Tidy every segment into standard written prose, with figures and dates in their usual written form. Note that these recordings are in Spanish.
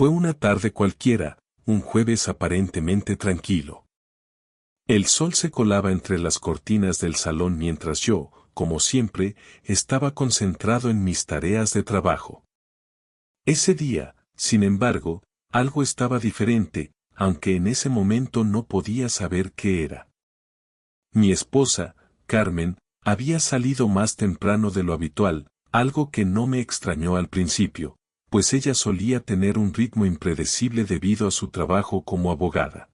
Fue una tarde cualquiera, un jueves aparentemente tranquilo. El sol se colaba entre las cortinas del salón mientras yo, como siempre, estaba concentrado en mis tareas de trabajo. Ese día, sin embargo, algo estaba diferente, aunque en ese momento no podía saber qué era. Mi esposa, Carmen, había salido más temprano de lo habitual, algo que no me extrañó al principio, pues ella solía tener un ritmo impredecible debido a su trabajo como abogada.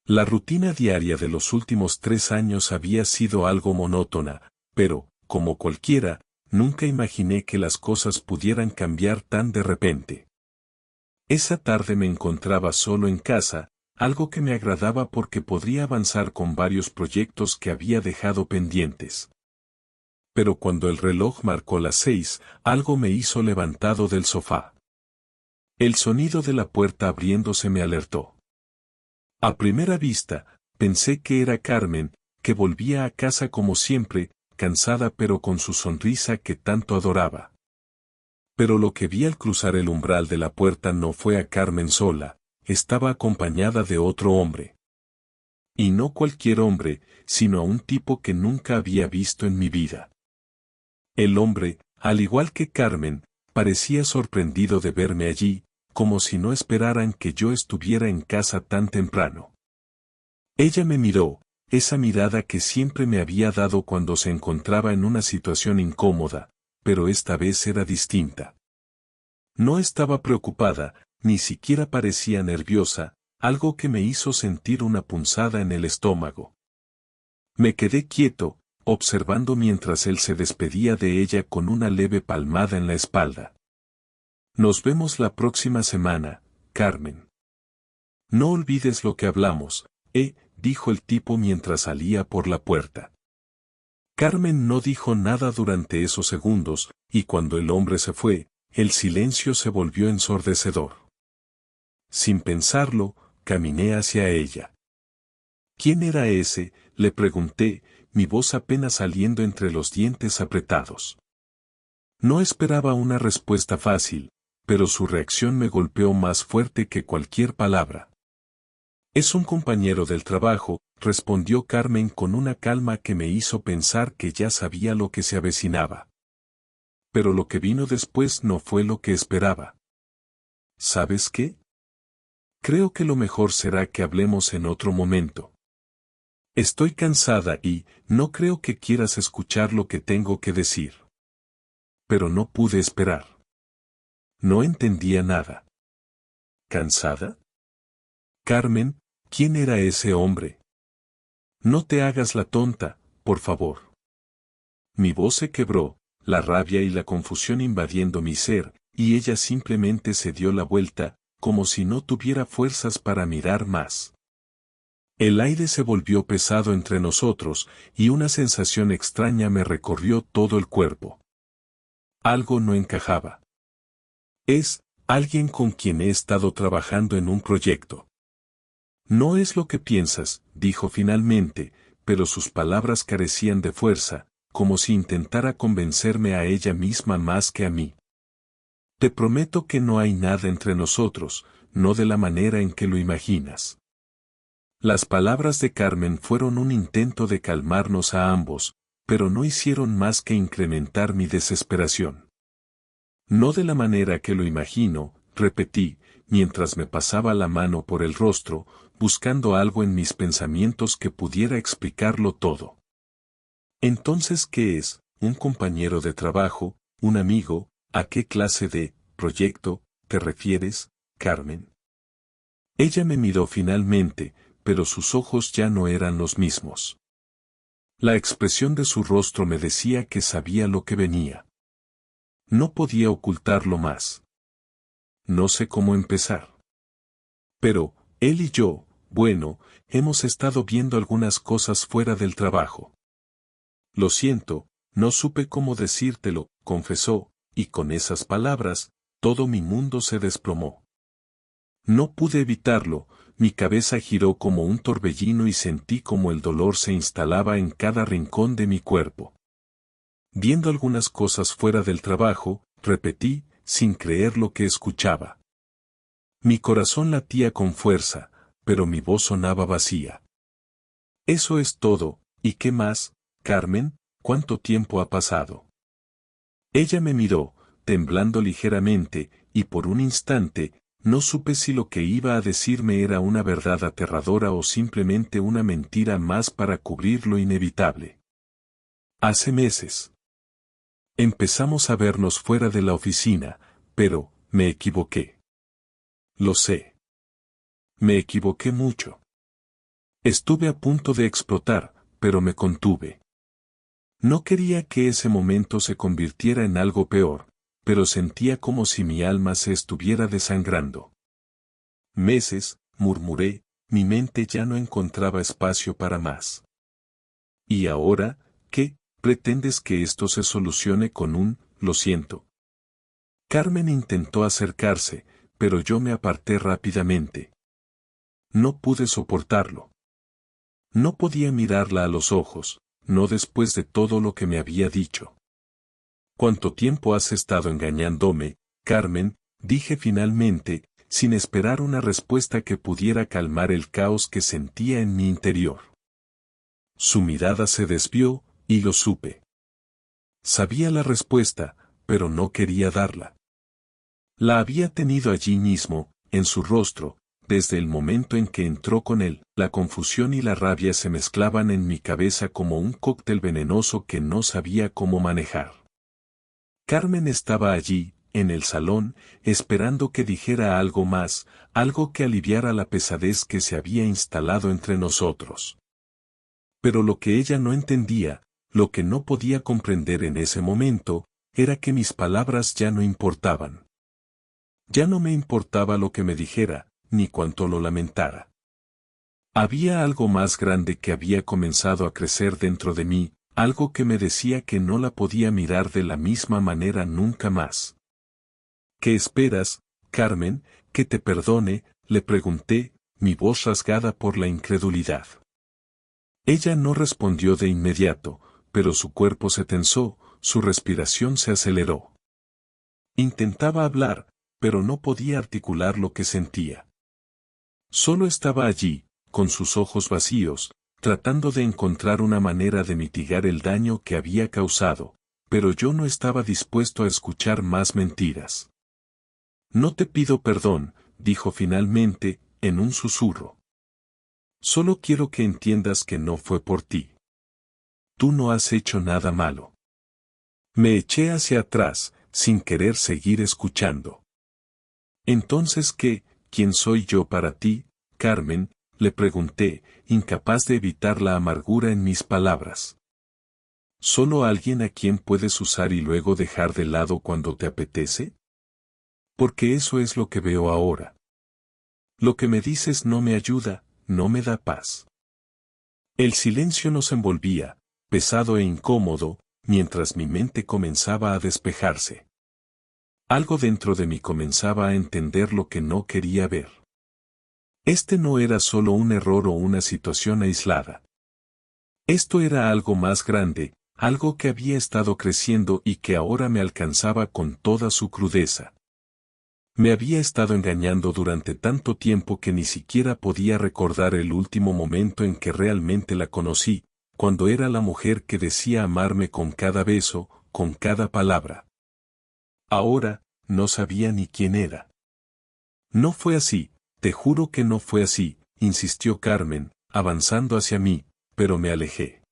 La rutina diaria de los últimos 3 años había sido algo monótona, pero, como cualquiera, nunca imaginé que las cosas pudieran cambiar tan de repente. Esa tarde me encontraba solo en casa, algo que me agradaba porque podría avanzar con varios proyectos que había dejado pendientes. Pero cuando el reloj marcó las 6, algo me hizo levantado del sofá. El sonido de la puerta abriéndose me alertó. A primera vista, pensé que era Carmen, que volvía a casa como siempre, cansada pero con su sonrisa que tanto adoraba. Pero lo que vi al cruzar el umbral de la puerta no fue a Carmen sola, estaba acompañada de otro hombre. Y no cualquier hombre, sino a un tipo que nunca había visto en mi vida. El hombre, al igual que Carmen, parecía sorprendido de verme allí, como si no esperaran que yo estuviera en casa tan temprano. Ella me miró, esa mirada que siempre me había dado cuando se encontraba en una situación incómoda, pero esta vez era distinta. No estaba preocupada, ni siquiera parecía nerviosa, algo que me hizo sentir una punzada en el estómago. Me quedé quieto, observando mientras él se despedía de ella con una leve palmada en la espalda. Nos vemos la próxima semana, Carmen. No olvides lo que hablamos, dijo el tipo mientras salía por la puerta. Carmen no dijo nada durante esos segundos, y cuando el hombre se fue, el silencio se volvió ensordecedor. Sin pensarlo, caminé hacia ella. ¿Quién era ese?, le pregunté, mi voz apenas saliendo entre los dientes apretados. No esperaba una respuesta fácil, pero su reacción me golpeó más fuerte que cualquier palabra. Es un compañero del trabajo, respondió Carmen con una calma que me hizo pensar que ya sabía lo que se avecinaba. Pero lo que vino después no fue lo que esperaba. ¿Sabes qué? Creo que lo mejor será que hablemos en otro momento. Estoy cansada y no creo que quieras escuchar lo que tengo que decir. Pero no pude esperar. No entendía nada. ¿Cansada? Carmen, ¿quién era ese hombre? No te hagas la tonta, por favor. Mi voz se quebró, la rabia y la confusión invadiendo mi ser, y ella simplemente se dio la vuelta, como si no tuviera fuerzas para mirar más. El aire se volvió pesado entre nosotros, y una sensación extraña me recorrió todo el cuerpo. Algo no encajaba. Es alguien con quien he estado trabajando en un proyecto. No es lo que piensas, dijo finalmente, pero sus palabras carecían de fuerza, como si intentara convencerme a ella misma más que a mí. Te prometo que no hay nada entre nosotros, no de la manera en que lo imaginas. Las palabras de Carmen fueron un intento de calmarnos a ambos, pero no hicieron más que incrementar mi desesperación. No de la manera que lo imagino, repetí, mientras me pasaba la mano por el rostro, buscando algo en mis pensamientos que pudiera explicarlo todo. Entonces, ¿qué es? ¿Un compañero de trabajo? ¿Un amigo? ¿A qué clase de proyecto te refieres, Carmen? Ella me miró finalmente, pero sus ojos ya no eran los mismos. La expresión de su rostro me decía que sabía lo que venía. No podía ocultarlo más. No sé cómo empezar. Pero, él y yo, bueno, hemos estado viendo algunas cosas fuera del trabajo. Lo siento, no supe cómo decírtelo, confesó, y con esas palabras, todo mi mundo se desplomó. No pude evitarlo, mi cabeza giró como un torbellino y sentí como el dolor se instalaba en cada rincón de mi cuerpo. Viendo algunas cosas fuera del trabajo, repetí, sin creer lo que escuchaba. Mi corazón latía con fuerza, pero mi voz sonaba vacía. Eso es todo, ¿y qué más, Carmen? ¿Cuánto tiempo ha pasado? Ella me miró, temblando ligeramente, y por un instante, no supe si lo que iba a decirme era una verdad aterradora o simplemente una mentira más para cubrir lo inevitable. Hace meses. Empezamos a vernos fuera de la oficina, pero, me equivoqué. Lo sé. Me equivoqué mucho. Estuve a punto de explotar, pero me contuve. No quería que ese momento se convirtiera en algo peor, pero sentía como si mi alma se estuviera desangrando. Meses, murmuré, mi mente ya no encontraba espacio para más. ¿Y ahora, qué? ¿Pretendes que esto se solucione con un lo siento? Carmen intentó acercarse, pero yo me aparté rápidamente. No pude soportarlo. No podía mirarla a los ojos, no después de todo lo que me había dicho. ¿Cuánto tiempo has estado engañándome, Carmen? Dije finalmente, sin esperar una respuesta que pudiera calmar el caos que sentía en mi interior. Su mirada se desvió, y lo supe. Sabía la respuesta, pero no quería darla. La había tenido allí mismo, en su rostro, desde el momento en que entró con él. La confusión y la rabia se mezclaban en mi cabeza como un cóctel venenoso que no sabía cómo manejar. Carmen estaba allí, en el salón, esperando que dijera algo más, algo que aliviara la pesadez que se había instalado entre nosotros. Pero lo que ella no entendía, lo que no podía comprender en ese momento, era que mis palabras ya no importaban. Ya no me importaba lo que me dijera, ni cuánto lo lamentara. Había algo más grande que había comenzado a crecer dentro de mí, algo que me decía que no la podía mirar de la misma manera nunca más. ¿Qué esperas, Carmen, que te perdone? Le pregunté, mi voz rasgada por la incredulidad. Ella no respondió de inmediato, pero su cuerpo se tensó, su respiración se aceleró. Intentaba hablar, pero no podía articular lo que sentía. Solo estaba allí, con sus ojos vacíos, tratando de encontrar una manera de mitigar el daño que había causado, pero yo no estaba dispuesto a escuchar más mentiras. No te pido perdón, dijo finalmente, en un susurro. Solo quiero que entiendas que no fue por ti. Tú no has hecho nada malo. Me eché hacia atrás, sin querer seguir escuchando. Entonces, ¿qué? ¿Quién soy yo para ti, Carmen? Le pregunté, incapaz de evitar la amargura en mis palabras. ¿Solo alguien a quien puedes usar y luego dejar de lado cuando te apetece? Porque eso es lo que veo ahora. Lo que me dices no me ayuda, no me da paz. El silencio nos envolvía, pesado e incómodo, mientras mi mente comenzaba a despejarse. Algo dentro de mí comenzaba a entender lo que no quería ver. Este no era solo un error o una situación aislada. Esto era algo más grande, algo que había estado creciendo y que ahora me alcanzaba con toda su crudeza. Me había estado engañando durante tanto tiempo que ni siquiera podía recordar el último momento en que realmente la conocí, cuando era la mujer que decía amarme con cada beso, con cada palabra. Ahora, no sabía ni quién era. No fue así, te juro que no fue así, insistió Carmen, avanzando hacia mí, pero me alejé.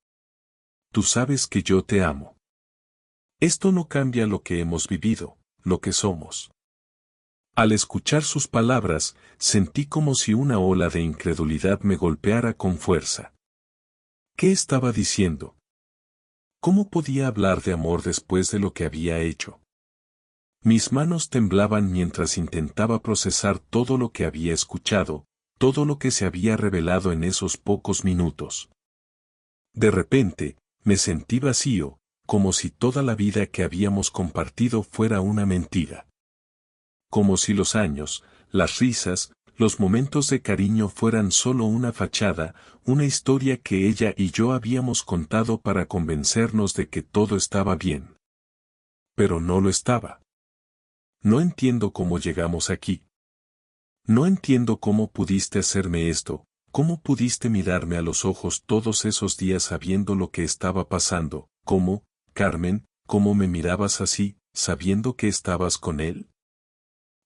Tú sabes que yo te amo. Esto no cambia lo que hemos vivido, lo que somos. Al escuchar sus palabras, sentí como si una ola de incredulidad me golpeara con fuerza. ¿Qué estaba diciendo? ¿Cómo podía hablar de amor después de lo que había hecho? Mis manos temblaban mientras intentaba procesar todo lo que había escuchado, todo lo que se había revelado en esos pocos minutos. De repente, me sentí vacío, como si toda la vida que habíamos compartido fuera una mentira. Como si los años, las risas, los momentos de cariño fueran solo una fachada, una historia que ella y yo habíamos contado para convencernos de que todo estaba bien. Pero no lo estaba. No entiendo cómo llegamos aquí. No entiendo cómo pudiste hacerme esto, cómo pudiste mirarme a los ojos todos esos días sabiendo lo que estaba pasando, cómo, Carmen, cómo me mirabas así, sabiendo que estabas con él.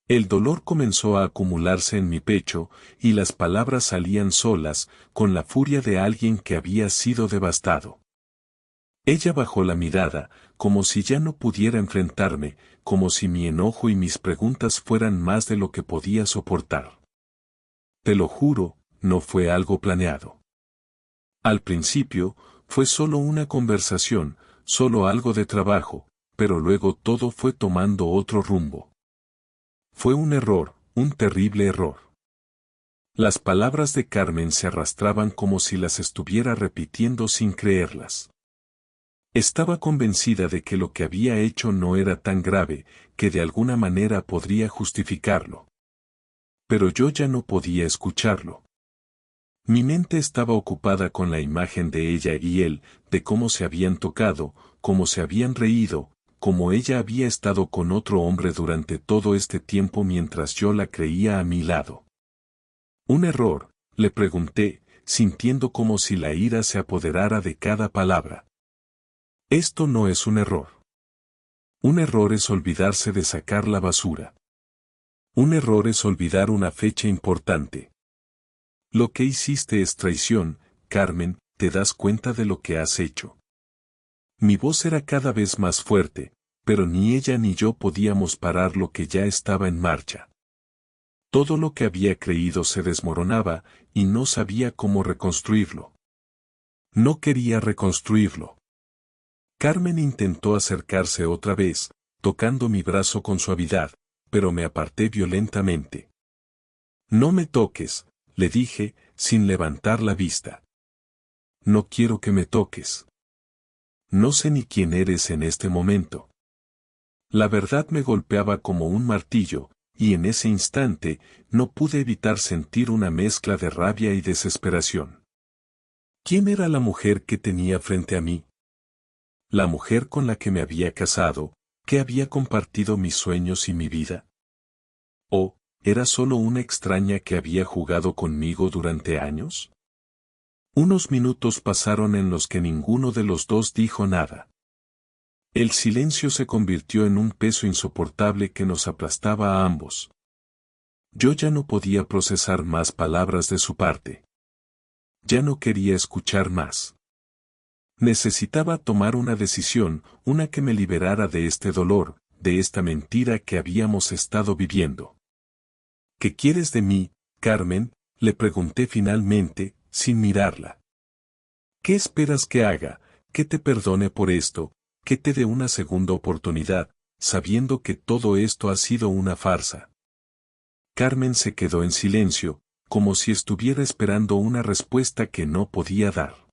El dolor comenzó a acumularse en mi pecho, y las palabras salían solas, con la furia de alguien que había sido devastado. Ella bajó la mirada, como si ya no pudiera enfrentarme, como si mi enojo y mis preguntas fueran más de lo que podía soportar. Te lo juro, no fue algo planeado. Al principio, fue solo una conversación, solo algo de trabajo, pero luego todo fue tomando otro rumbo. Fue un error, un terrible error. Las palabras de Carmen se arrastraban como si las estuviera repitiendo sin creerlas. Estaba convencida de que lo que había hecho no era tan grave, que de alguna manera podría justificarlo. Pero yo ya no podía escucharlo. Mi mente estaba ocupada con la imagen de ella y él, de cómo se habían tocado, cómo se habían reído, cómo ella había estado con otro hombre durante todo este tiempo mientras yo la creía a mi lado. ¿Un error?, le pregunté, sintiendo como si la ira se apoderara de cada palabra. Esto no es un error. Un error es olvidarse de sacar la basura. Un error es olvidar una fecha importante. Lo que hiciste es traición, Carmen, ¿te das cuenta de lo que has hecho? Mi voz era cada vez más fuerte, pero ni ella ni yo podíamos parar lo que ya estaba en marcha. Todo lo que había creído se desmoronaba, y no sabía cómo reconstruirlo. No quería reconstruirlo. Carmen intentó acercarse otra vez, tocando mi brazo con suavidad, pero me aparté violentamente. No me toques, le dije, sin levantar la vista. No quiero que me toques. No sé ni quién eres en este momento. La verdad me golpeaba como un martillo, y en ese instante, no pude evitar sentir una mezcla de rabia y desesperación. ¿Quién era la mujer que tenía frente a mí? La mujer con la que me había casado, que había compartido mis sueños y mi vida. ¿O era solo una extraña que había jugado conmigo durante años? Unos minutos pasaron en los que ninguno de los dos dijo nada. El silencio se convirtió en un peso insoportable que nos aplastaba a ambos. Yo ya no podía procesar más palabras de su parte. Ya no quería escuchar más. Necesitaba tomar una decisión, una que me liberara de este dolor, de esta mentira que habíamos estado viviendo. ¿Qué quieres de mí, Carmen?, le pregunté finalmente, sin mirarla. ¿Qué esperas que haga, que te perdone por esto, que te dé una segunda oportunidad, sabiendo que todo esto ha sido una farsa? Carmen se quedó en silencio, como si estuviera esperando una respuesta que no podía dar.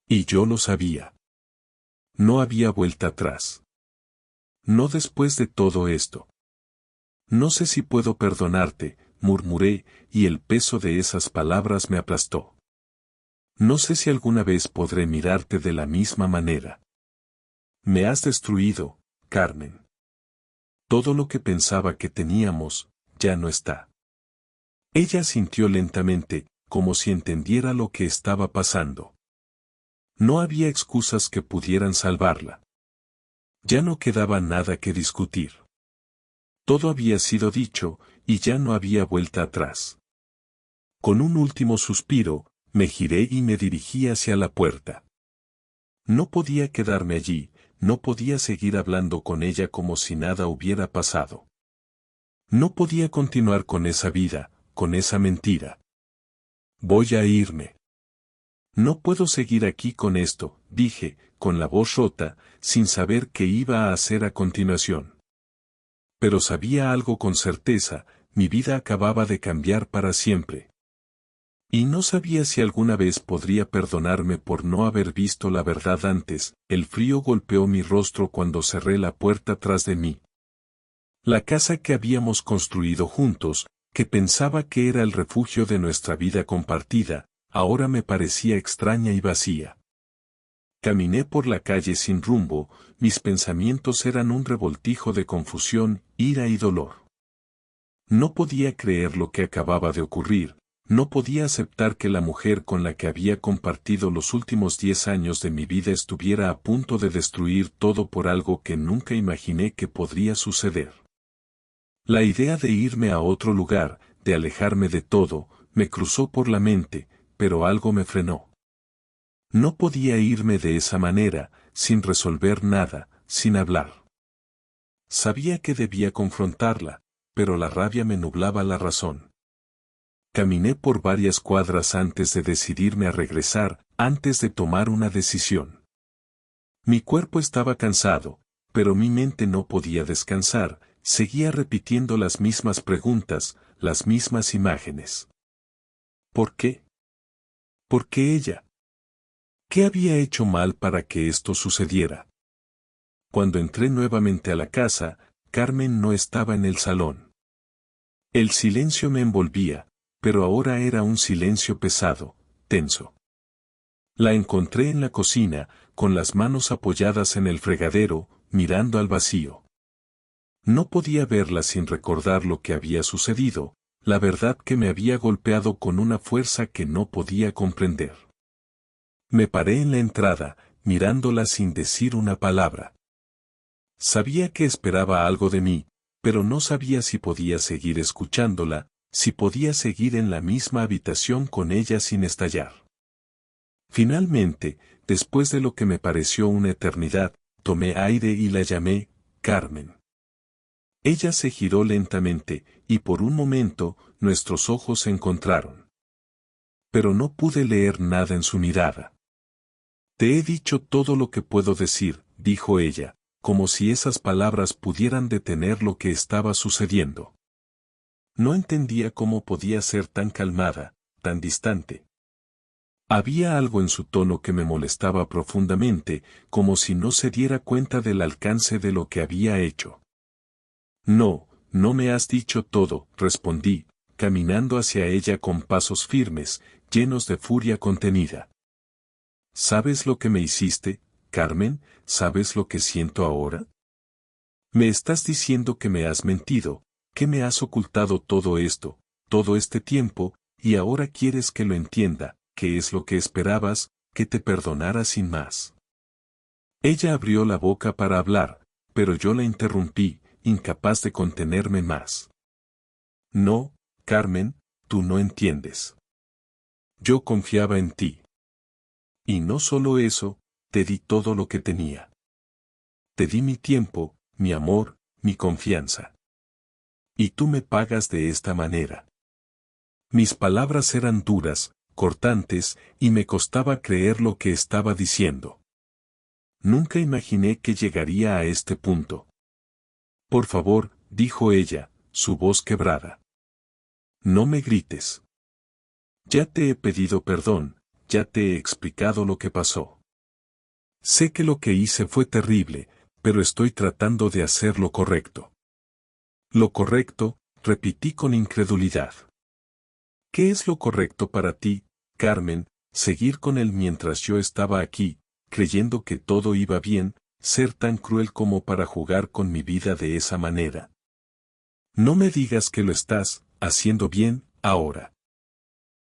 Y yo lo sabía. No había vuelta atrás. No después de todo esto. No sé si puedo perdonarte, murmuré, y el peso de esas palabras me aplastó. No sé si alguna vez podré mirarte de la misma manera. Me has destruido, Carmen. Todo lo que pensaba que teníamos, ya no está. Ella sintió lentamente, como si entendiera lo que estaba pasando. No había excusas que pudieran salvarla. Ya no quedaba nada que discutir. Todo había sido dicho, y ya no había vuelta atrás. Con un último suspiro, me giré y me dirigí hacia la puerta. No podía quedarme allí, no podía seguir hablando con ella como si nada hubiera pasado. No podía continuar con esa vida, con esa mentira. Voy a irme. No puedo seguir aquí con esto, dije, con la voz rota, sin saber qué iba a hacer a continuación. Pero sabía algo con certeza, mi vida acababa de cambiar para siempre. Y no sabía si alguna vez podría perdonarme por no haber visto la verdad antes. El frío golpeó mi rostro cuando cerré la puerta tras de mí. La casa que habíamos construido juntos, que pensaba que era el refugio de nuestra vida compartida, ahora me parecía extraña y vacía. Caminé por la calle sin rumbo, mis pensamientos eran un revoltijo de confusión, ira y dolor. No podía creer lo que acababa de ocurrir, no podía aceptar que la mujer con la que había compartido los últimos 10 años de mi vida estuviera a punto de destruir todo por algo que nunca imaginé que podría suceder. La idea de irme a otro lugar, de alejarme de todo, me cruzó por la mente, pero algo me frenó. No podía irme de esa manera, sin resolver nada, sin hablar. Sabía que debía confrontarla, pero la rabia me nublaba la razón. Caminé por varias cuadras antes de decidirme a regresar, antes de tomar una decisión. Mi cuerpo estaba cansado, pero mi mente no podía descansar, seguía repitiendo las mismas preguntas, las mismas imágenes. ¿Por qué? ¿Por qué ella? ¿Qué había hecho mal para que esto sucediera? Cuando entré nuevamente a la casa, Carmen no estaba en el salón. El silencio me envolvía, pero ahora era un silencio pesado, tenso. La encontré en la cocina, con las manos apoyadas en el fregadero, mirando al vacío. No podía verla sin recordar lo que había sucedido, la verdad que me había golpeado con una fuerza que no podía comprender. Me paré en la entrada, mirándola sin decir una palabra. Sabía que esperaba algo de mí, pero no sabía si podía seguir escuchándola, si podía seguir en la misma habitación con ella sin estallar. Finalmente, después de lo que me pareció una eternidad, tomé aire y la llamé, Carmen. Ella se giró lentamente, y por un momento, nuestros ojos se encontraron. Pero no pude leer nada en su mirada. Te he dicho todo lo que puedo decir, dijo ella, como si esas palabras pudieran detener lo que estaba sucediendo. No entendía cómo podía ser tan calmada, tan distante. Había algo en su tono que me molestaba profundamente, como si no se diera cuenta del alcance de lo que había hecho. No, no me has dicho todo, respondí, caminando hacia ella con pasos firmes, llenos de furia contenida. ¿Sabes lo que me hiciste, Carmen? ¿Sabes lo que siento ahora? Me estás diciendo que me has mentido, que me has ocultado todo esto, todo este tiempo, y ahora quieres que lo entienda, que es lo que esperabas, que te perdonara sin más. Ella abrió la boca para hablar, pero yo la interrumpí, incapaz de contenerme más. No, Carmen, tú no entiendes. Yo confiaba en ti. Y no solo eso, te di todo lo que tenía. Te di mi tiempo, mi amor, mi confianza. Y tú me pagas de esta manera. Mis palabras eran duras, cortantes, y me costaba creer lo que estaba diciendo. Nunca imaginé que llegaría a este punto. Por favor, dijo ella, su voz quebrada. No me grites. Ya te he pedido perdón, ya te he explicado lo que pasó. Sé que lo que hice fue terrible, pero estoy tratando de hacer lo correcto. Lo correcto, repetí con incredulidad. ¿Qué es lo correcto para ti, Carmen? Seguir con él mientras yo estaba aquí, creyendo que todo iba bien, ser tan cruel como para jugar con mi vida de esa manera. No me digas que lo estás haciendo bien, ahora.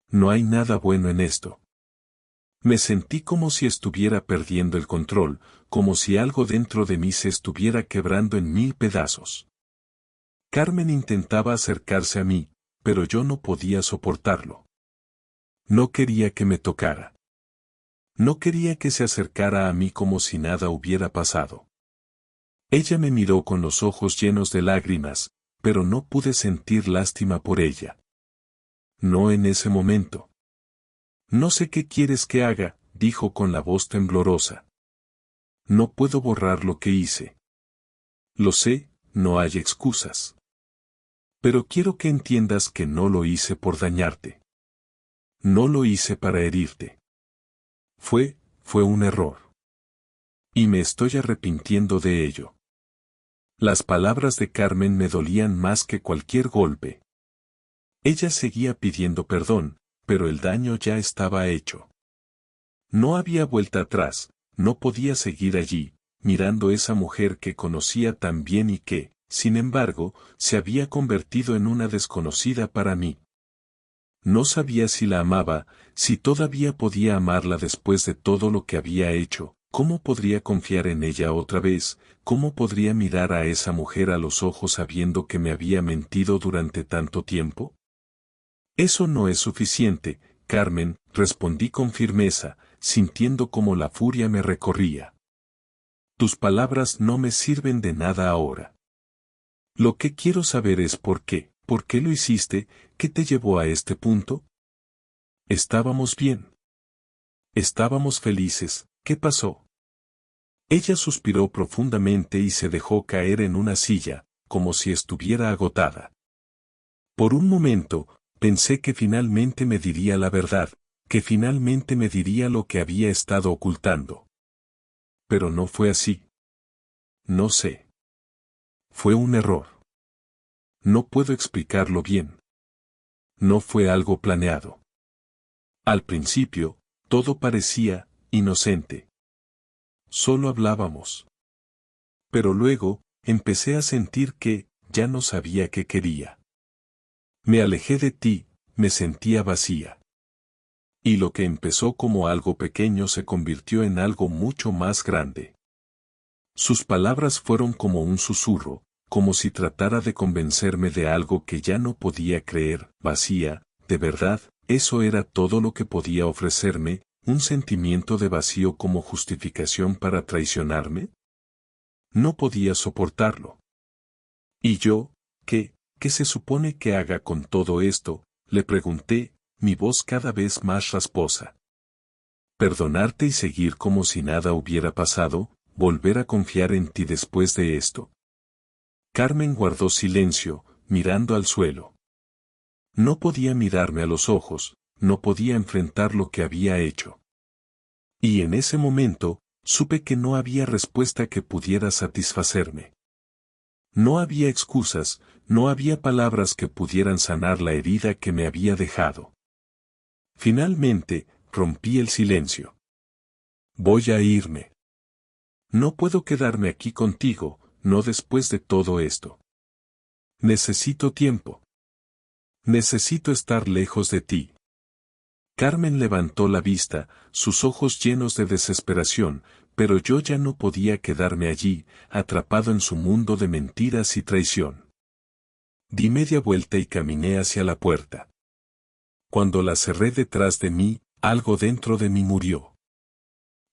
No hay nada bueno en esto. Me sentí como si estuviera perdiendo el control, como si algo dentro de mí se estuviera quebrando en 1000 pedazos. Carmen intentaba acercarse a mí, pero yo no podía soportarlo. No quería que me tocara. No quería que se acercara a mí como si nada hubiera pasado. Ella me miró con los ojos llenos de lágrimas, pero no pude sentir lástima por ella. No en ese momento. No sé qué quieres que haga, dijo con la voz temblorosa. No puedo borrar lo que hice. Lo sé, no hay excusas. Pero quiero que entiendas que no lo hice por dañarte. No lo hice para herirte. Fue un error. Y me estoy arrepintiendo de ello. Las palabras de Carmen me dolían más que cualquier golpe. Ella seguía pidiendo perdón, pero el daño ya estaba hecho. No había vuelta atrás, no podía seguir allí, mirando esa mujer que conocía tan bien y que, sin embargo, se había convertido en una desconocida para mí. No sabía si la amaba, si todavía podía amarla después de todo lo que había hecho, cómo podría confiar en ella otra vez, cómo podría mirar a esa mujer a los ojos sabiendo que me había mentido durante tanto tiempo. Eso no es suficiente, Carmen, respondí con firmeza, sintiendo como la furia me recorría. Tus palabras no me sirven de nada ahora. Lo que quiero saber es por qué lo hiciste, qué te llevó a este punto. Estábamos bien. Estábamos felices, ¿qué pasó? Ella suspiró profundamente y se dejó caer en una silla, como si estuviera agotada. Por un momento, pensé que finalmente me diría la verdad, que finalmente me diría lo que había estado ocultando. Pero no fue así. No sé. Fue un error. No puedo explicarlo bien. No fue algo planeado. Al principio, todo parecía inocente. Solo hablábamos. Pero luego, empecé a sentir que ya no sabía qué quería. Me alejé de ti, me sentía vacía. Y lo que empezó como algo pequeño se convirtió en algo mucho más grande. Sus palabras fueron como un susurro, como si tratara de convencerme de algo que ya no podía creer, vacía, de verdad, eso era todo lo que podía ofrecerme, un sentimiento de vacío como justificación para traicionarme. No podía soportarlo. ¿Y yo, qué se supone que haga con todo esto?, le pregunté, mi voz cada vez más rasposa. ¿Perdonarte y seguir como si nada hubiera pasado, volver a confiar en ti después de esto? Carmen guardó silencio, mirando al suelo. No podía mirarme a los ojos, no podía enfrentar lo que había hecho. Y en ese momento, supe que no había respuesta que pudiera satisfacerme. No había excusas, no había palabras que pudieran sanar la herida que me había dejado. Finalmente, rompí el silencio. Voy a irme. No puedo quedarme aquí contigo, no después de todo esto. Necesito tiempo. Necesito estar lejos de ti. Carmen levantó la vista, sus ojos llenos de desesperación, pero yo ya no podía quedarme allí, atrapado en su mundo de mentiras y traición. Di media vuelta y caminé hacia la puerta. Cuando la cerré detrás de mí, algo dentro de mí murió.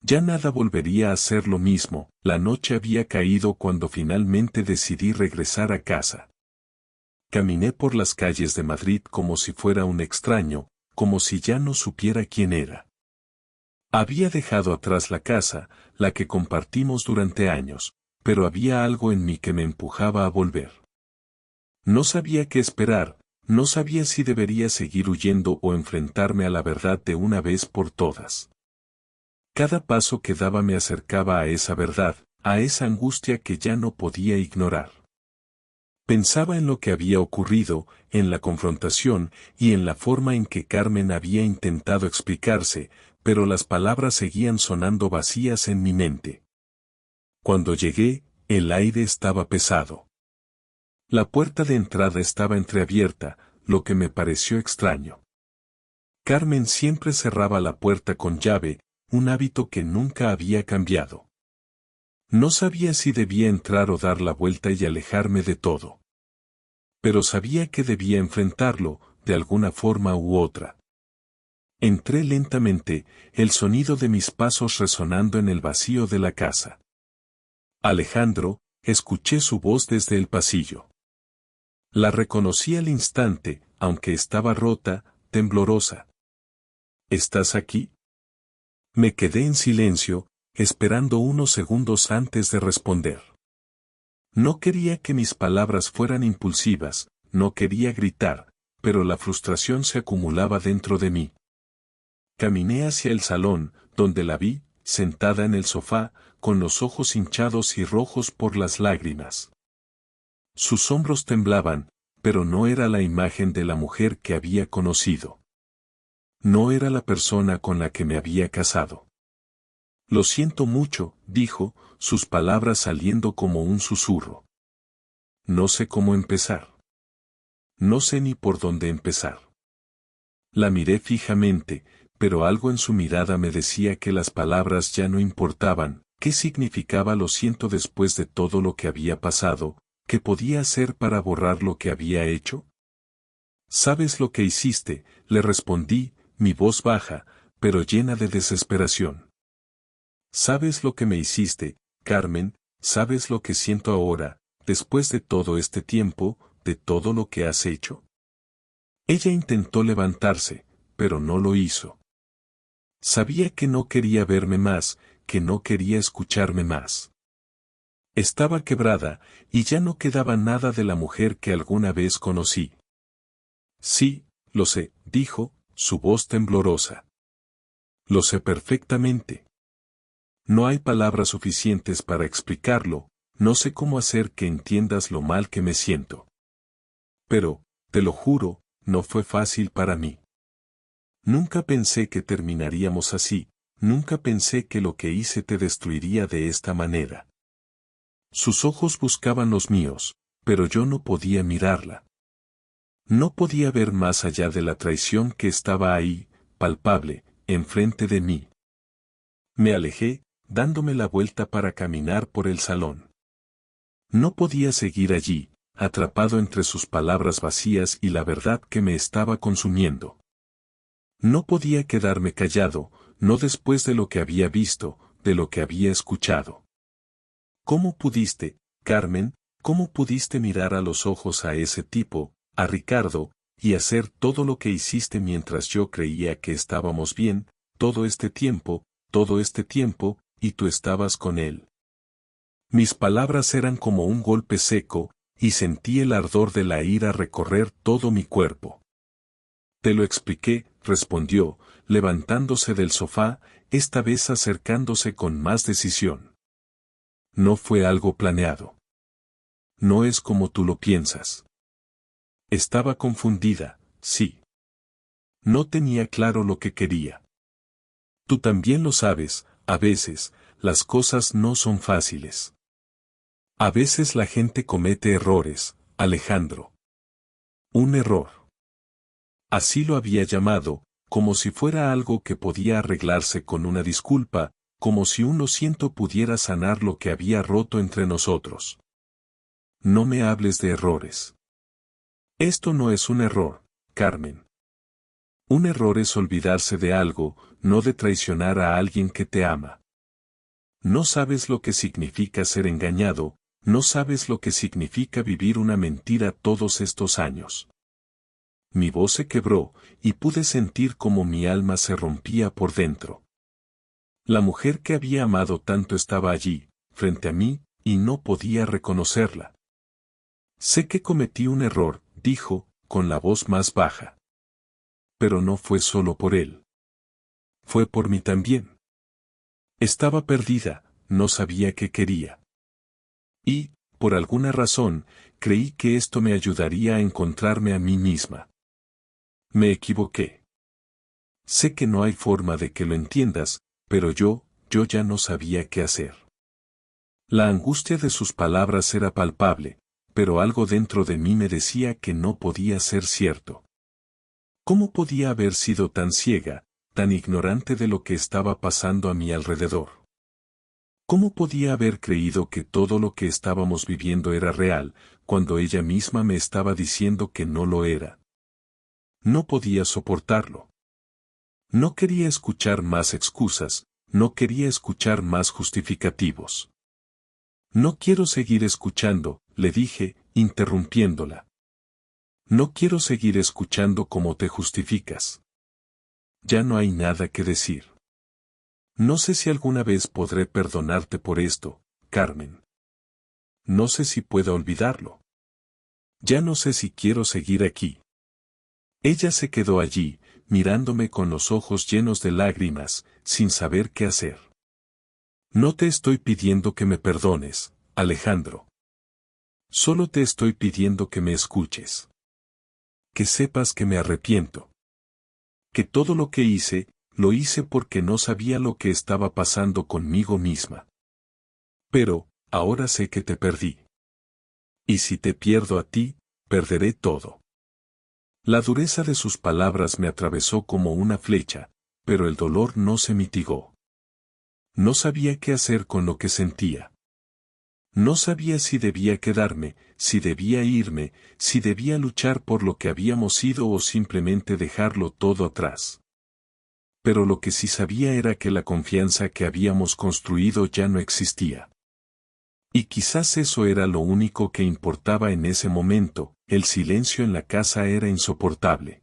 Ya nada volvería a ser lo mismo, la noche había caído cuando finalmente decidí regresar a casa. Caminé por las calles de Madrid como si fuera un extraño, como si ya no supiera quién era. Había dejado atrás la casa, la que compartimos durante años, pero había algo en mí que me empujaba a volver. No sabía qué esperar, no sabía si debería seguir huyendo o enfrentarme a la verdad de una vez por todas. Cada paso que daba me acercaba a esa verdad, a esa angustia que ya no podía ignorar. Pensaba en lo que había ocurrido, en la confrontación y en la forma en que Carmen había intentado explicarse, pero las palabras seguían sonando vacías en mi mente. Cuando llegué, el aire estaba pesado. La puerta de entrada estaba entreabierta, lo que me pareció extraño. Carmen siempre cerraba la puerta con llave, un hábito que nunca había cambiado. No sabía si debía entrar o dar la vuelta y alejarme de todo. Pero sabía que debía enfrentarlo, de alguna forma u otra. Entré lentamente, el sonido de mis pasos resonando en el vacío de la casa. Alejandro, escuché su voz desde el pasillo. La reconocí al instante, aunque estaba rota, temblorosa. ¿Estás aquí? Me quedé en silencio, esperando unos segundos antes de responder. No quería que mis palabras fueran impulsivas, no quería gritar, pero la frustración se acumulaba dentro de mí. Caminé hacia el salón, donde la vi, sentada en el sofá, con los ojos hinchados y rojos por las lágrimas. Sus hombros temblaban, pero no era la imagen de la mujer que había conocido. No era la persona con la que me había casado. Lo siento mucho, dijo, sus palabras saliendo como un susurro. No sé cómo empezar. No sé ni por dónde empezar. La miré fijamente, pero algo en su mirada me decía que las palabras ya no importaban. ¿Qué significaba lo siento después de todo lo que había pasado? ¿Qué podía hacer para borrar lo que había hecho? ¿Sabes lo que hiciste?, le respondí, mi voz baja, pero llena de desesperación. ¿Sabes lo que me hiciste, Carmen? ¿Sabes lo que siento ahora, después de todo este tiempo, de todo lo que has hecho? Ella intentó levantarse, pero no lo hizo. Sabía que no quería verme más, que no quería escucharme más. Estaba quebrada, y ya no quedaba nada de la mujer que alguna vez conocí. Sí, lo sé, dijo, su voz temblorosa. Lo sé perfectamente. No hay palabras suficientes para explicarlo, no sé cómo hacer que entiendas lo mal que me siento. Pero, te lo juro, no fue fácil para mí. Nunca pensé que terminaríamos así, nunca pensé que lo que hice te destruiría de esta manera. Sus ojos buscaban los míos, pero yo no podía mirarla. No podía ver más allá de la traición que estaba ahí, palpable, enfrente de mí. Me alejé, dándome la vuelta para caminar por el salón. No podía seguir allí, atrapado entre sus palabras vacías y la verdad que me estaba consumiendo. No podía quedarme callado, no después de lo que había visto, de lo que había escuchado. ¿Cómo pudiste, Carmen, cómo pudiste mirar a los ojos a ese tipo, a Ricardo, y hacer todo lo que hiciste mientras yo creía que estábamos bien, todo este tiempo, y tú estabas con él? Mis palabras eran como un golpe seco, y sentí el ardor de la ira recorrer todo mi cuerpo. Te lo expliqué, respondió, levantándose del sofá, esta vez acercándose con más decisión. No fue algo planeado. No es como tú lo piensas. Estaba confundida, sí. No tenía claro lo que quería. Tú también lo sabes, a veces, las cosas no son fáciles. A veces la gente comete errores, Alejandro. Un error. Así lo había llamado, como si fuera algo que podía arreglarse con una disculpa, como si un lo siento pudiera sanar lo que había roto entre nosotros. No me hables de errores. Esto no es un error, Carmen. Un error es olvidarse de algo, no de traicionar a alguien que te ama. No sabes lo que significa ser engañado, no sabes lo que significa vivir una mentira todos estos años. Mi voz se quebró, y pude sentir como mi alma se rompía por dentro. La mujer que había amado tanto estaba allí, frente a mí, y no podía reconocerla. Sé que cometí un error, dijo, con la voz más baja. Pero no fue solo por él. Fue por mí también. Estaba perdida, no sabía qué quería. Y, por alguna razón, creí que esto me ayudaría a encontrarme a mí misma. Me equivoqué. Sé que no hay forma de que lo entiendas, pero yo ya no sabía qué hacer. La angustia de sus palabras era palpable, pero algo dentro de mí me decía que no podía ser cierto. ¿Cómo podía haber sido tan ciega, tan ignorante de lo que estaba pasando a mi alrededor? ¿Cómo podía haber creído que todo lo que estábamos viviendo era real, cuando ella misma me estaba diciendo que no lo era? No podía soportarlo. No quería escuchar más excusas, no quería escuchar más justificativos. No quiero seguir escuchando, le dije, interrumpiéndola. No quiero seguir escuchando cómo te justificas. Ya no hay nada que decir. No sé si alguna vez podré perdonarte por esto, Carmen. No sé si puedo olvidarlo. Ya no sé si quiero seguir aquí. Ella se quedó allí, mirándome con los ojos llenos de lágrimas, sin saber qué hacer. No te estoy pidiendo que me perdones, Alejandro. Solo te estoy pidiendo que me escuches. Que sepas que me arrepiento. Que todo lo que hice, lo hice porque no sabía lo que estaba pasando conmigo misma. Pero, ahora sé que te perdí. Y si te pierdo a ti, perderé todo. La dureza de sus palabras me atravesó como una flecha, pero el dolor no se mitigó. No sabía qué hacer con lo que sentía. No sabía si debía quedarme, si debía irme, si debía luchar por lo que habíamos sido o simplemente dejarlo todo atrás. Pero lo que sí sabía era que la confianza que habíamos construido ya no existía. Y quizás eso era lo único que importaba en ese momento, el silencio en la casa era insoportable.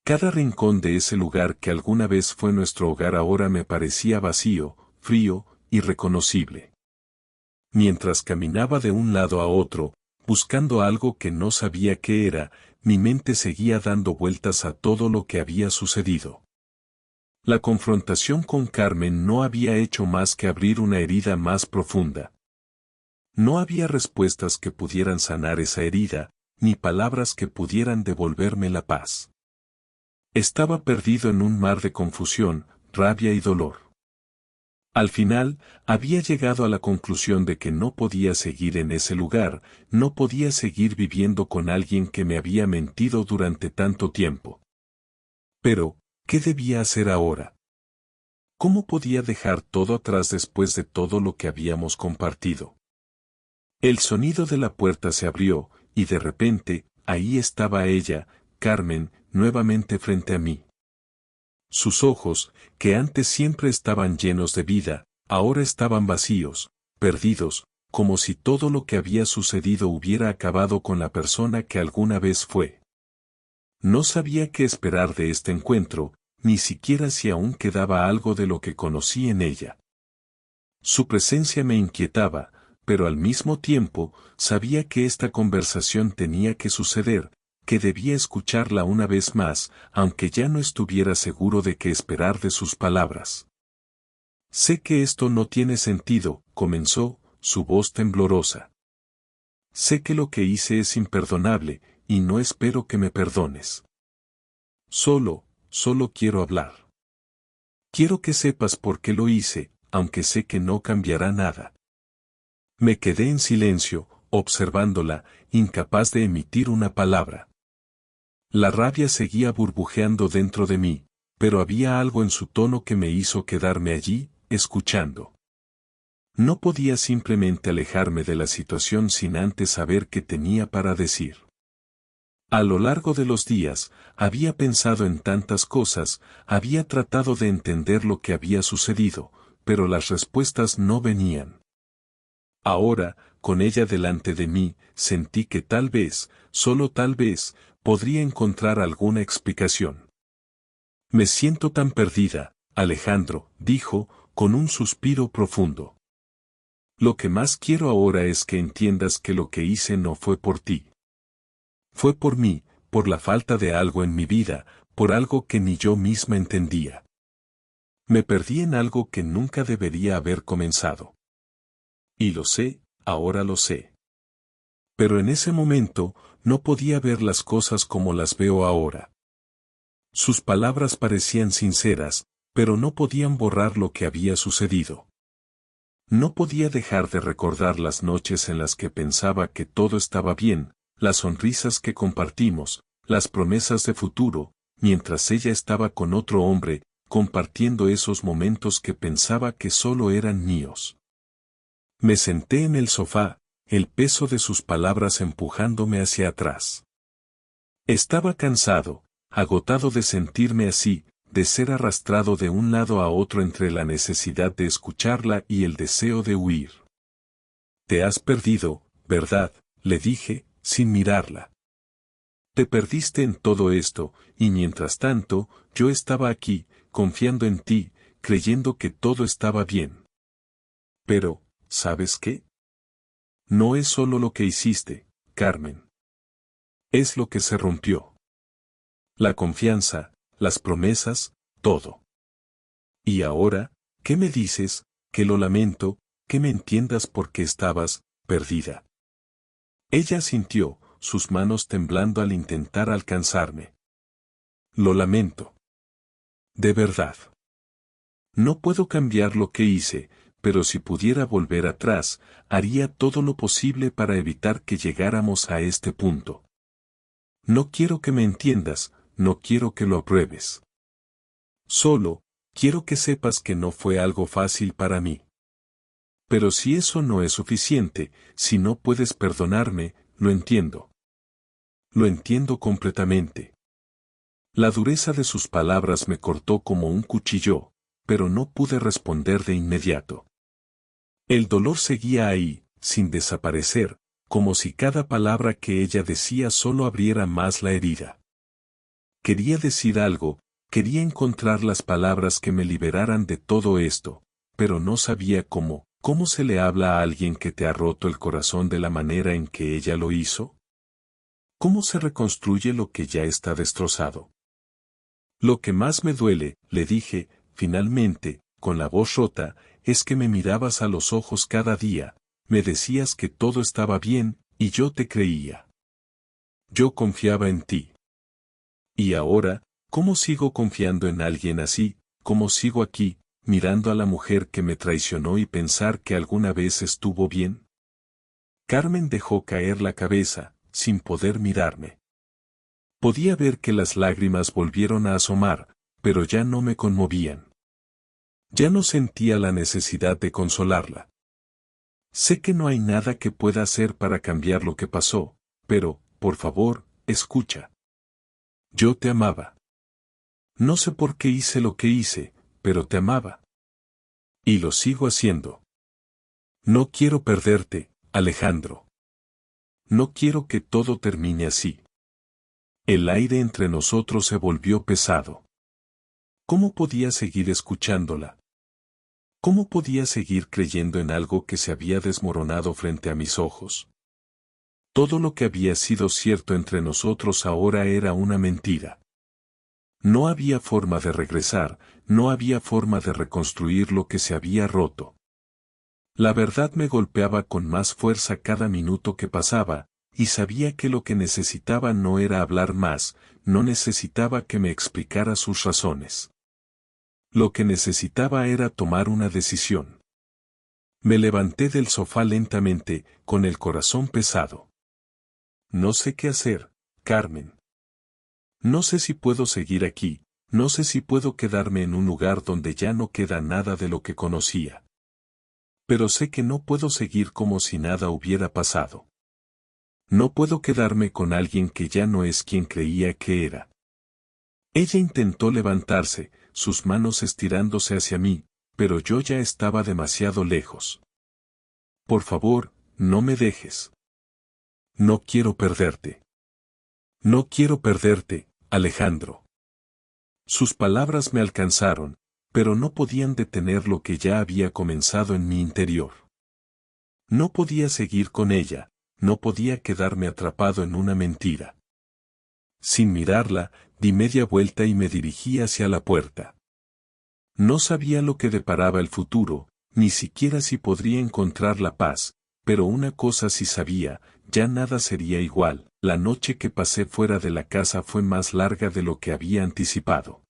Cada rincón de ese lugar que alguna vez fue nuestro hogar ahora me parecía vacío, frío, irreconocible. Mientras caminaba de un lado a otro, buscando algo que no sabía qué era, mi mente seguía dando vueltas a todo lo que había sucedido. La confrontación con Carmen no había hecho más que abrir una herida más profunda. No había respuestas que pudieran sanar esa herida, ni palabras que pudieran devolverme la paz. Estaba perdido en un mar de confusión, rabia y dolor. Al final, había llegado a la conclusión de que no podía seguir en ese lugar, no podía seguir viviendo con alguien que me había mentido durante tanto tiempo. Pero, ¿qué debía hacer ahora? ¿Cómo podía dejar todo atrás después de todo lo que habíamos compartido? El sonido de la puerta se abrió, y de repente, ahí estaba ella, Carmen, nuevamente frente a mí. Sus ojos, que antes siempre estaban llenos de vida, ahora estaban vacíos, perdidos, como si todo lo que había sucedido hubiera acabado con la persona que alguna vez fue. No sabía qué esperar de este encuentro, ni siquiera si aún quedaba algo de lo que conocí en ella. Su presencia me inquietaba, pero al mismo tiempo, sabía que esta conversación tenía que suceder, que debía escucharla una vez más, aunque ya no estuviera seguro de qué esperar de sus palabras. Sé que esto no tiene sentido, comenzó, su voz temblorosa. Sé que lo que hice es imperdonable, y no espero que me perdones. Solo quiero hablar. Quiero que sepas por qué lo hice, aunque sé que no cambiará nada. Me quedé en silencio, observándola, incapaz de emitir una palabra. La rabia seguía burbujeando dentro de mí, pero había algo en su tono que me hizo quedarme allí, escuchando. No podía simplemente alejarme de la situación sin antes saber qué tenía para decir. A lo largo de los días, había pensado en tantas cosas, había tratado de entender lo que había sucedido, pero las respuestas no venían. Ahora, con ella delante de mí, sentí que tal vez, solo tal vez, podría encontrar alguna explicación. Me siento tan perdida, Alejandro, dijo, con un suspiro profundo. Lo que más quiero ahora es que entiendas que lo que hice no fue por ti. Fue por mí, por la falta de algo en mi vida, por algo que ni yo misma entendía. Me perdí en algo que nunca debería haber comenzado. Y lo sé, ahora lo sé. Pero en ese momento, no podía ver las cosas como las veo ahora. Sus palabras parecían sinceras, pero no podían borrar lo que había sucedido. No podía dejar de recordar las noches en las que pensaba que todo estaba bien, las sonrisas que compartimos, las promesas de futuro, mientras ella estaba con otro hombre, compartiendo esos momentos que pensaba que solo eran míos. Me senté en el sofá, el peso de sus palabras empujándome hacia atrás. Estaba cansado, agotado de sentirme así, de ser arrastrado de un lado a otro entre la necesidad de escucharla y el deseo de huir. Te has perdido, ¿verdad?, le dije, sin mirarla. Te perdiste en todo esto, y mientras tanto, yo estaba aquí, confiando en ti, creyendo que todo estaba bien. Pero, ¿sabes qué? No es solo lo que hiciste, Carmen. Es lo que se rompió. La confianza, las promesas, todo. Y ahora, ¿qué me dices? Que lo lamento, que me entiendas porque estabas perdida. Ella sintió, sus manos temblando al intentar alcanzarme. Lo lamento. De verdad. No puedo cambiar lo que hice, pero si pudiera volver atrás, haría todo lo posible para evitar que llegáramos a este punto. No quiero que me entiendas, no quiero que lo apruebes. Solo, quiero que sepas que no fue algo fácil para mí. Pero si eso no es suficiente, si no puedes perdonarme, lo entiendo. Lo entiendo completamente. La dureza de sus palabras me cortó como un cuchillo, pero no pude responder de inmediato. El dolor seguía ahí, sin desaparecer, como si cada palabra que ella decía solo abriera más la herida. Quería decir algo, quería encontrar las palabras que me liberaran de todo esto, pero no sabía cómo. ¿Cómo se le habla a alguien que te ha roto el corazón de la manera en que ella lo hizo? ¿Cómo se reconstruye lo que ya está destrozado? Lo que más me duele, le dije, finalmente, con la voz rota, es que me mirabas a los ojos cada día, me decías que todo estaba bien, y yo te creía. Yo confiaba en ti. Y ahora, ¿cómo sigo confiando en alguien así? ¿Cómo sigo aquí, mirando a la mujer que me traicionó y pensar que alguna vez estuvo bien? Carmen dejó caer la cabeza, sin poder mirarme. Podía ver que las lágrimas volvieron a asomar, pero ya no me conmovían. Ya no sentía la necesidad de consolarla. Sé que no hay nada que pueda hacer para cambiar lo que pasó, pero, por favor, escucha. Yo te amaba. No sé por qué hice lo que hice, pero te amaba. Y lo sigo haciendo. No quiero perderte, Alejandro. No quiero que todo termine así. El aire entre nosotros se volvió pesado. ¿Cómo podía seguir escuchándola? ¿Cómo podía seguir creyendo en algo que se había desmoronado frente a mis ojos? Todo lo que había sido cierto entre nosotros ahora era una mentira. No había forma de regresar, no había forma de reconstruir lo que se había roto. La verdad me golpeaba con más fuerza cada minuto que pasaba, y sabía que lo que necesitaba no era hablar más, no necesitaba que me explicara sus razones. Lo que necesitaba era tomar una decisión. Me levanté del sofá lentamente, con el corazón pesado. No sé qué hacer, Carmen. No sé si puedo seguir aquí, no sé si puedo quedarme en un lugar donde ya no queda nada de lo que conocía. Pero sé que no puedo seguir como si nada hubiera pasado. No puedo quedarme con alguien que ya no es quien creía que era. Ella intentó levantarse, sus manos estirándose hacia mí, pero yo ya estaba demasiado lejos. Por favor, no me dejes. No quiero perderte. No quiero perderte, Alejandro. Sus palabras me alcanzaron, pero no podían detener lo que ya había comenzado en mi interior. No podía seguir con ella, no podía quedarme atrapado en una mentira. Sin mirarla, di media vuelta y me dirigí hacia la puerta. No sabía lo que deparaba el futuro, ni siquiera si podría encontrar la paz, pero una cosa sí sabía, ya nada sería igual. La noche que pasé fuera de la casa fue más larga de lo que había anticipado.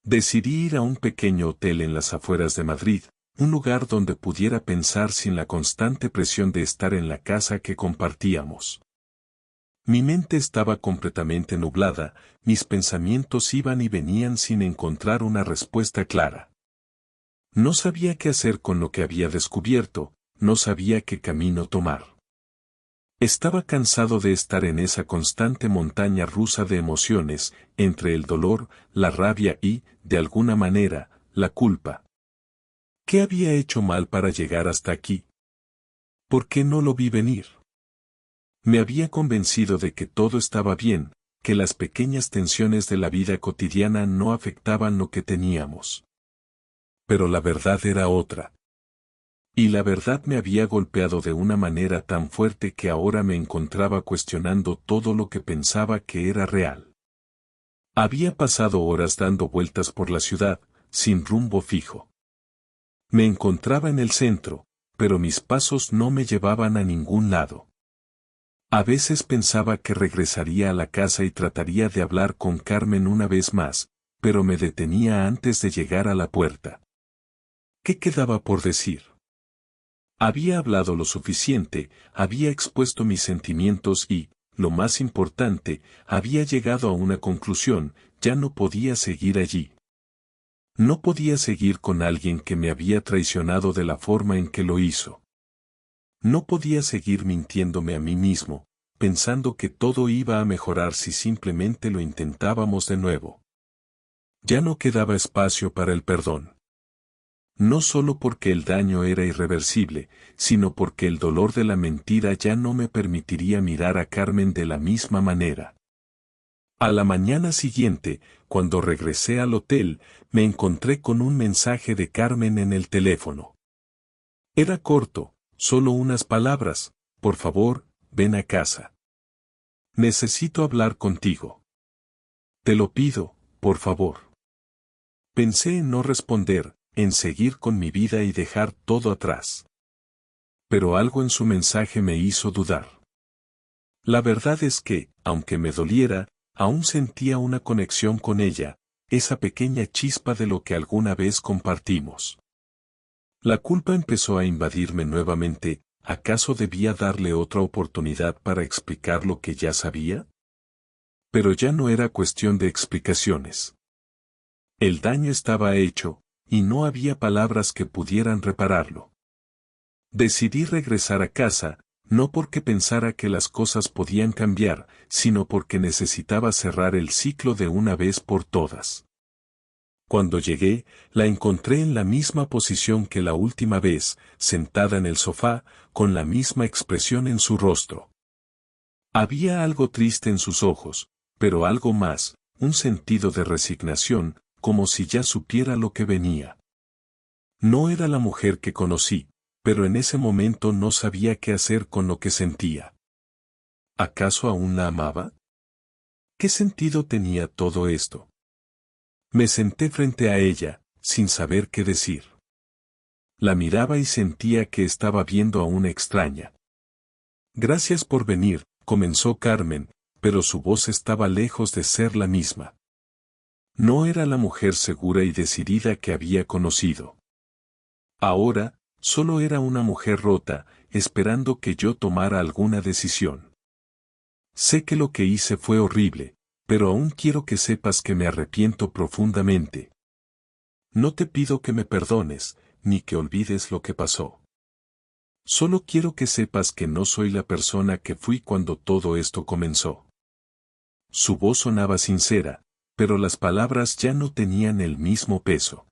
Decidí ir a un pequeño hotel en las afueras de Madrid, un lugar donde pudiera pensar sin la constante presión de estar en la casa que compartíamos. Mi mente estaba completamente nublada, mis pensamientos iban y venían sin encontrar una respuesta clara. No sabía qué hacer con lo que había descubierto, no sabía qué camino tomar. Estaba cansado de estar en esa constante montaña rusa de emociones, entre el dolor, la rabia y, de alguna manera, la culpa. ¿Qué había hecho mal para llegar hasta aquí? ¿Por qué no lo vi venir? Me había convencido de que todo estaba bien, que las pequeñas tensiones de la vida cotidiana no afectaban lo que teníamos. Pero la verdad era otra. Y la verdad me había golpeado de una manera tan fuerte que ahora me encontraba cuestionando todo lo que pensaba que era real. Había pasado horas dando vueltas por la ciudad, sin rumbo fijo. Me encontraba en el centro, pero mis pasos no me llevaban a ningún lado. A veces pensaba que regresaría a la casa y trataría de hablar con Carmen una vez más, pero me detenía antes de llegar a la puerta. ¿Qué quedaba por decir? Había hablado lo suficiente, había expuesto mis sentimientos y, lo más importante, había llegado a una conclusión, ya no podía seguir allí. No podía seguir con alguien que me había traicionado de la forma en que lo hizo. No podía seguir mintiéndome a mí mismo, pensando que todo iba a mejorar si simplemente lo intentábamos de nuevo. Ya no quedaba espacio para el perdón. No solo porque el daño era irreversible, sino porque el dolor de la mentira ya no me permitiría mirar a Carmen de la misma manera. A la mañana siguiente, cuando regresé al hotel, me encontré con un mensaje de Carmen en el teléfono. Era corto, solo unas palabras: por favor, ven a casa. Necesito hablar contigo. Te lo pido, por favor. Pensé en no responder, en seguir con mi vida y dejar todo atrás. Pero algo en su mensaje me hizo dudar. La verdad es que, aunque me doliera, aún sentía una conexión con ella, esa pequeña chispa de lo que alguna vez compartimos. La culpa empezó a invadirme nuevamente. ¿Acaso debía darle otra oportunidad para explicar lo que ya sabía? Pero ya no era cuestión de explicaciones. El daño estaba hecho, y no había palabras que pudieran repararlo. Decidí regresar a casa, no porque pensara que las cosas podían cambiar, sino porque necesitaba cerrar el ciclo de una vez por todas. Cuando llegué, la encontré en la misma posición que la última vez, sentada en el sofá, con la misma expresión en su rostro. Había algo triste en sus ojos, pero algo más, un sentido de resignación, como si ya supiera lo que venía. No era la mujer que conocí, pero en ese momento no sabía qué hacer con lo que sentía. ¿Acaso aún la amaba? ¿Qué sentido tenía todo esto? Me senté frente a ella, sin saber qué decir. La miraba y sentía que estaba viendo a una extraña. Gracias por venir, comenzó Carmen, pero su voz estaba lejos de ser la misma. No era la mujer segura y decidida que había conocido. Ahora, solo era una mujer rota, esperando que yo tomara alguna decisión. Sé que lo que hice fue horrible, pero aún quiero que sepas que me arrepiento profundamente. No te pido que me perdones, ni que olvides lo que pasó. Solo quiero que sepas que no soy la persona que fui cuando todo esto comenzó. Su voz sonaba sincera, pero las palabras ya no tenían el mismo peso.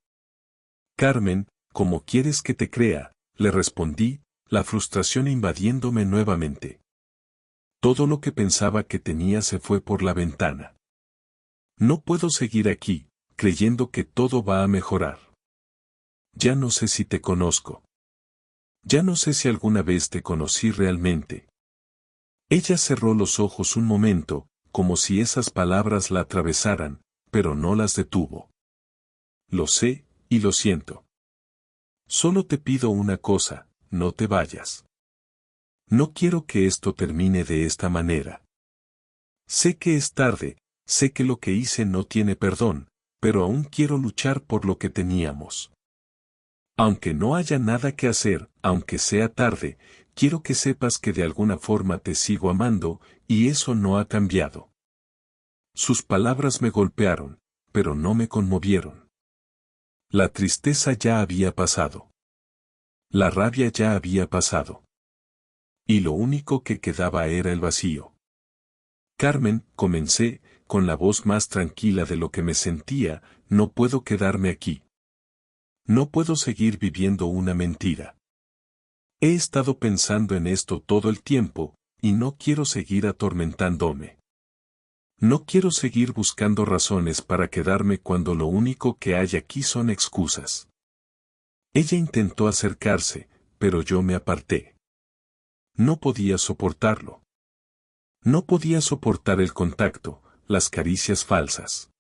Carmen, ¿cómo quieres que te crea?, le respondí, la frustración invadiéndome nuevamente. Todo lo que pensaba que tenía se fue por la ventana. No puedo seguir aquí, creyendo que todo va a mejorar. Ya no sé si te conozco. Ya no sé si alguna vez te conocí realmente. Ella cerró los ojos un momento, como si esas palabras la atravesaran, pero no las detuvo. Lo sé, y lo siento. Solo te pido una cosa, no te vayas. No quiero que esto termine de esta manera. Sé que es tarde, sé que lo que hice no tiene perdón, pero aún quiero luchar por lo que teníamos. Aunque no haya nada que hacer, aunque sea tarde, quiero que sepas que de alguna forma te sigo amando, y eso no ha cambiado. Sus palabras me golpearon, pero no me conmovieron. La tristeza ya había pasado. La rabia ya había pasado. Y lo único que quedaba era el vacío. Carmen, comencé, con la voz más tranquila de lo que me sentía, no puedo quedarme aquí. No puedo seguir viviendo una mentira. He estado pensando en esto todo el tiempo, y no quiero seguir atormentándome. No quiero seguir buscando razones para quedarme cuando lo único que hay aquí son excusas. Ella intentó acercarse, pero yo me aparté. No podía soportarlo. No podía soportar el contacto, las caricias falsas.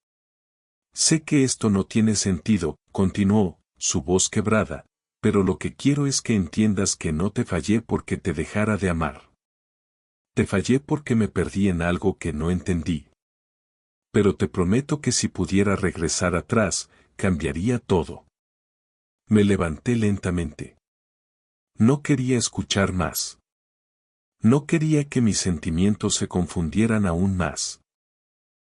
Sé que esto no tiene sentido, continuó, su voz quebrada, pero lo que quiero es que entiendas que no te fallé porque te dejara de amar. Te fallé porque me perdí en algo que no entendí. Pero te prometo que si pudiera regresar atrás, cambiaría todo. Me levanté lentamente. No quería escuchar más. No quería que mis sentimientos se confundieran aún más.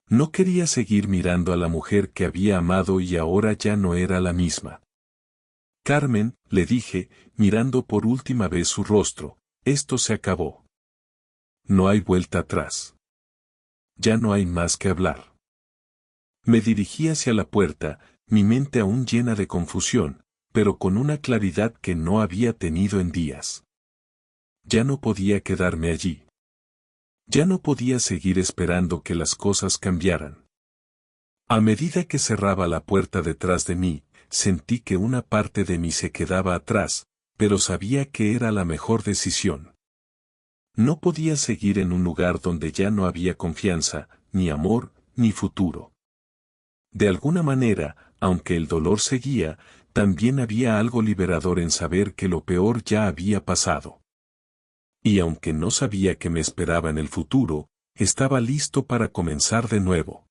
No quería seguir mirando a la mujer que había amado y ahora ya no era la misma. Carmen, le dije, mirando por última vez su rostro, esto se acabó. No hay vuelta atrás. Ya no hay más que hablar. Me dirigí hacia la puerta, mi mente aún llena de confusión, pero con una claridad que no había tenido en días. Ya no podía quedarme allí. Ya no podía seguir esperando que las cosas cambiaran. A medida que cerraba la puerta detrás de mí, sentí que una parte de mí se quedaba atrás, pero sabía que era la mejor decisión. No podía seguir en un lugar donde ya no había confianza, ni amor, ni futuro. De alguna manera, aunque el dolor seguía, también había algo liberador en saber que lo peor ya había pasado. Y aunque no sabía qué me esperaba en el futuro, estaba listo para comenzar de nuevo.